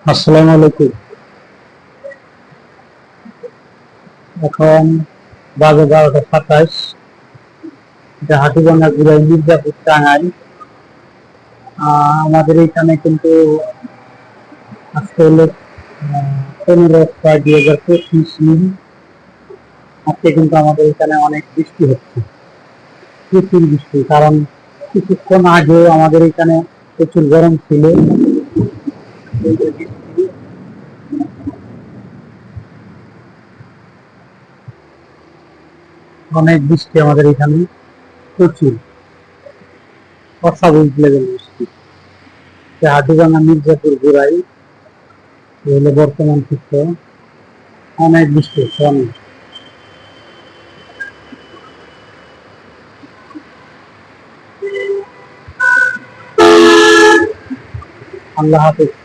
আসসালামু আলাইকুম। এখন বাজে 12টা 27। এটা হাতিবান্ধা জেলার মির্জাপুর টাঙ্গাইল। আমাদের এখানে কিন্তু আজকে হলো 15/6/2025 আজকে কিন্তু আমাদের এখানে অনেক বৃষ্টি হচ্ছে, প্রচুর বৃষ্টি। কারণ কিছুক্ষণ আগে আমাদের এখানে প্রচুর গরম ছিল। এই যে বৃষ্টি, অনেক বৃষ্টি আমাদের এখানে, প্রচুর অস্বাভাবিক লেভেল বৃষ্টি। হাতিবান্ধা মির্জাপুর গোড়ায় এই হলো বর্তমান চিত্র। অনেক বৃষ্টি হচ্ছে, অনেক। আল্লাহ হাফেজ।